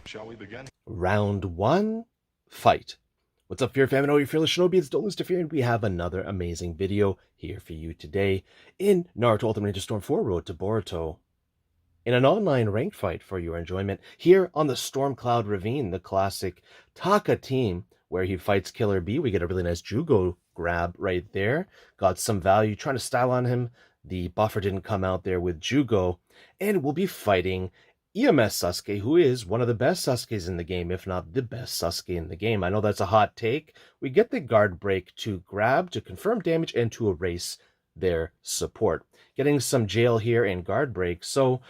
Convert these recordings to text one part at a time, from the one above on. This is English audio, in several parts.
Shall we begin? Round one, fight. What's up, Fear Fam? Your fearless shinobi. Don't lose to fear, and we have another amazing video here for you today in Naruto Ultimate Ninja Storm 4 Road to Boruto. In an online ranked fight for your enjoyment, here on the Storm Cloud Ravine, the classic Taka team, where he fights Killer B. We get a really nice Jugo grab right there. Got some value, trying to style on him. The buffer didn't come out there with Jugo, and we'll be fighting EMS Sasuke, who is one of the best Sasukes in the game, if not the best Sasuke in the game. I know that's a hot take. We get the guard break to grab, to confirm damage, and to erase their support. Getting some jail here and guard break. So,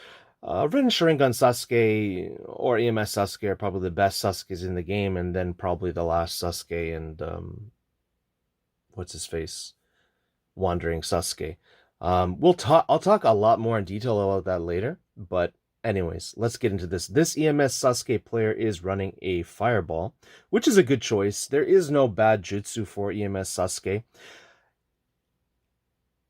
Rin Sharingan Sasuke or EMS Sasuke are probably the best Sasukes in the game, and then probably the last Sasuke and, what's his face? Wandering Sasuke. I'll talk a lot more in detail about that later, but anyways, let's get into this. This EMS Sasuke player is running a Fireball, which is a good choice. There is no bad jutsu for EMS Sasuke.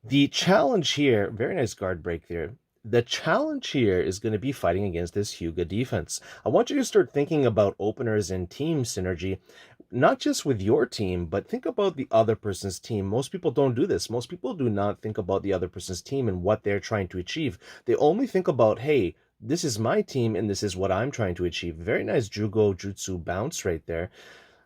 The challenge here, very nice guard break there. The challenge here is going to be fighting against this Hyuga defense. I want you to start thinking about openers and team synergy, not just with your team, but think about the other person's team. Most people don't do this. Most people do not think about the other person's team and what they're trying to achieve. They only think about, hey, this is my team and this is what I'm trying to achieve. Very nice Jugo Jutsu bounce right there.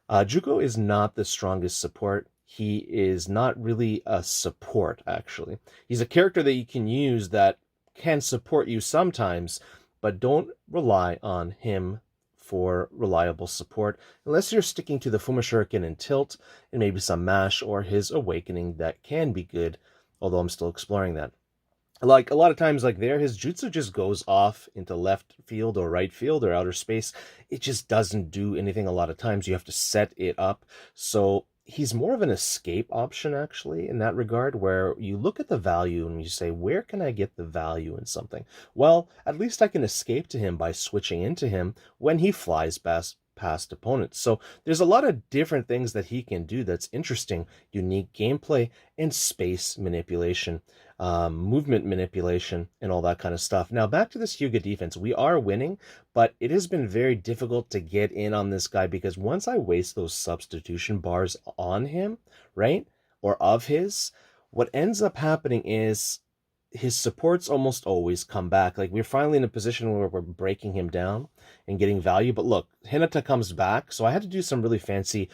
Jugo is not the strongest support. He is not really a support, actually. He's a character that you can use that can support you sometimes, but don't rely on him for reliable support unless you're sticking to the Fuma Shuriken and Tilt and maybe some Mash or his Awakening that can be good, although I'm still exploring that. Like a lot of times, like there, his jutsu just goes off into left field or right field or outer space. It just doesn't do anything a lot of times. You have to set it up. So he's more of an escape option, actually, in that regard, where you look at the value and you say, where can I get the value in something? Well, at least I can escape to him by switching into him when he flies past opponents. So there's a lot of different things that he can do that's interesting, unique gameplay and space manipulation, movement manipulation, and all that kind of stuff. Now back to this Hyuga defense. We are winning, but it has been very difficult to get in on this guy because once I waste those substitution bars on him, right, or of his, what ends up happening is his supports almost always come back. Like we're finally in a position where we're breaking him down and getting value. But look, Hinata comes back, so I had to do some really fancy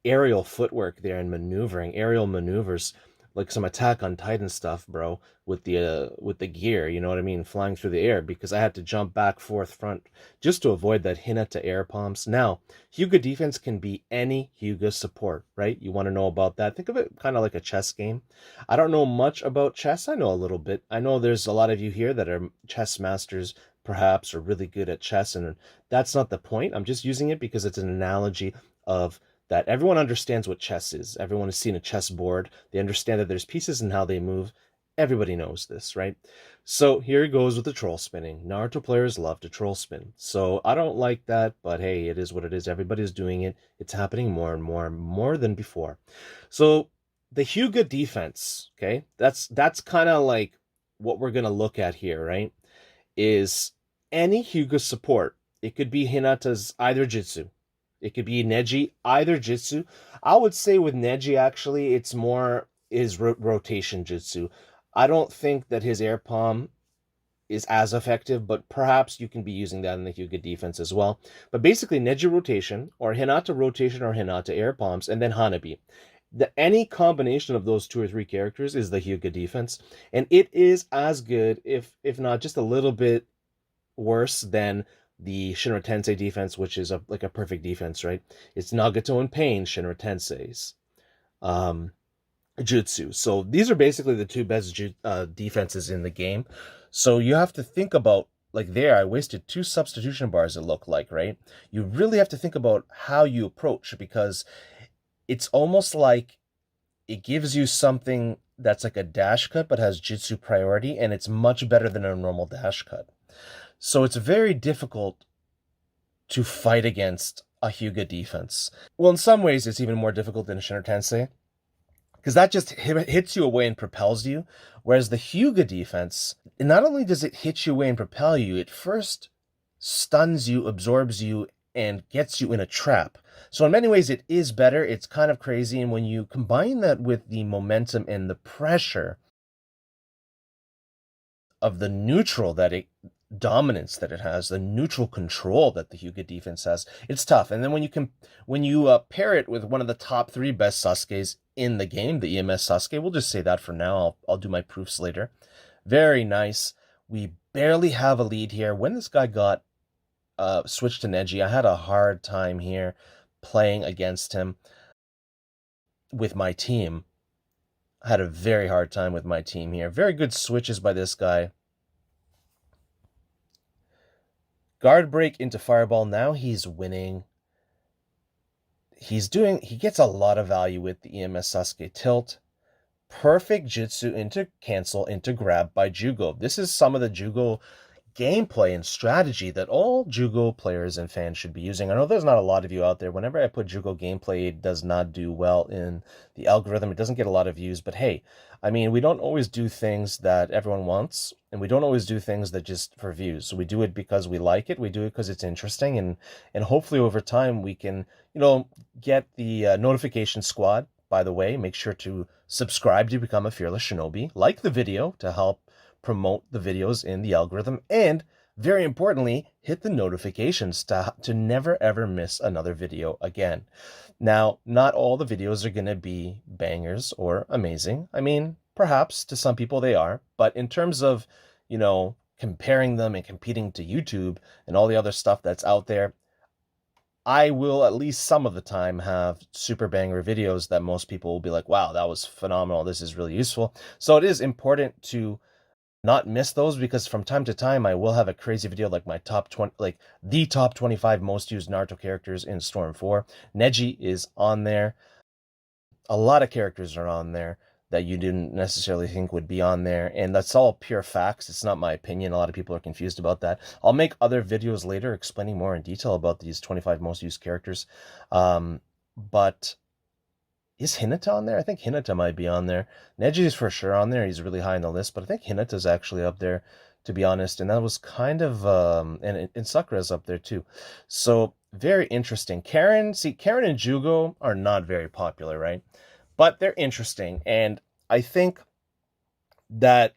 aerial footwork there and maneuvering, aerial maneuvers, like some Attack on Titan stuff, bro, with the gear, you know what I mean, flying through the air, because I had to jump back, forth, front, just to avoid that Hinata air palms. Now, Hyuga defense can be any Hyuga support, right? You want to know about that? Think of it kind of like a chess game. I don't know much about chess. I know a little bit. I know there's a lot of you here that are chess masters, perhaps, or really good at chess, and that's not the point. I'm just using it because it's an analogy of that everyone understands what chess is. Everyone has seen a chessboard. They understand that there's pieces and how they move. Everybody knows this, right? So here it goes with the troll spinning. Naruto players love to troll spin. So I don't like that, but hey, it is what it is. Everybody's doing it. It's happening more and more than before. So the Hyuga defense, okay, that's kind of like what we're going to look at here, right? Is any Hyuga support. It could be Hinata's either jutsu. It could be Neji, either jutsu. I would say with Neji, actually, it's more his rotation jutsu. I don't think that his air palm is as effective, but perhaps you can be using that in the Hyuga defense as well. But basically, Neji rotation, or Hinata rotation, or Hinata air palms, and then Hanabi. Any combination of those two or three characters is the Hyuga defense, and it is as good, if not just a little bit worse than the Shinra Tensei defense, which is like a perfect defense, right? It's Nagato and Pain, Shinra Tensei's jutsu. So these are basically the two best defenses in the game. So you have to think about, like there, I wasted 2 substitution bars, it looked like, right? You really have to think about how you approach, because it's almost like it gives you something that's like a dash cut but has jutsu priority, and it's much better than a normal dash cut. So it's very difficult to fight against a Hyuga defense. Well, in some ways, it's even more difficult than a Shinra Tensei, because that just hits you away and propels you. Whereas the Hyuga defense, not only does it hit you away and propel you, it first stuns you, absorbs you, and gets you in a trap. So in many ways, it is better. It's kind of crazy. And when you combine that with the momentum and the pressure of the neutral that it dominance that it has, the neutral control that the Hyuga defense has, it's tough. And then when you pair it with one of the top 3 best Sasukes in the game, the EMS Sasuke, we'll just say that for now. I'll do my proofs later. Very nice. We barely have a lead here. When this guy got switched to Neji, I had a hard time here playing against him with my team. I had a very hard time with my team here. Very good switches by this guy. Guard break into Fireball. Now he's winning. He gets a lot of value with the EMS Sasuke tilt. Perfect Jutsu into cancel into grab by Jugo. This is some of the Jugo gameplay and strategy that all Jugo players and fans should be using. I know there's not a lot of you out there. Whenever I put Jugo gameplay, it does not do well in the algorithm. It doesn't get a lot of views, but hey, I mean, we don't always do things that everyone wants, and we don't always do things that just for views. So we do it because we like it. We do it because it's interesting, and hopefully over time we can, get the notification squad. By the way, make sure to subscribe to become a Fearless Shinobi. Like the video to help promote the videos in the algorithm, and very importantly, hit the notifications to never ever miss another video again. Now, not all the videos are going to be bangers or amazing. I mean, perhaps to some people they are, but in terms of, comparing them and competing to YouTube and all the other stuff that's out there, I will at least some of the time have super banger videos that most people will be like, wow, that was phenomenal. This is really useful. So it is important to not miss those, because from time to time I will have a crazy video like my top 20, like the top 25 most used Naruto characters in Storm 4. Neji is on there. A lot of characters are on there that you didn't necessarily think would be on there, and that's all pure facts. It's not my opinion. A lot of people are confused about that. I'll make other videos later explaining more in detail about these 25 most used characters. But is Hinata on there? I think Hinata might be on there. Neji is for sure on there. He's really high on the list, but I think Hinata's actually up there, to be honest. And that was kind of, and Sakura's up there too. So very interesting. Karen and Jugo are not very popular, right? But they're interesting. And I think that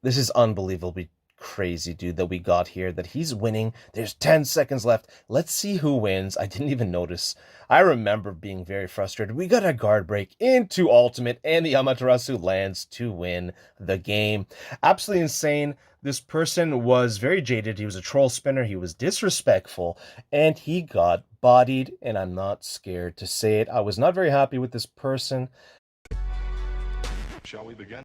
this is unbelievably crazy, dude, that we got here, that he's winning. There's 10 seconds left. Let's see who wins. I didn't even notice. I remember being very frustrated. We got a guard break into ultimate, and the Amaterasu lands to win the game. Absolutely insane. This person was very jaded. He was a troll spinner. He was disrespectful, and he got bodied, and I'm not scared to say it. I was not very happy with this person. Shall we begin?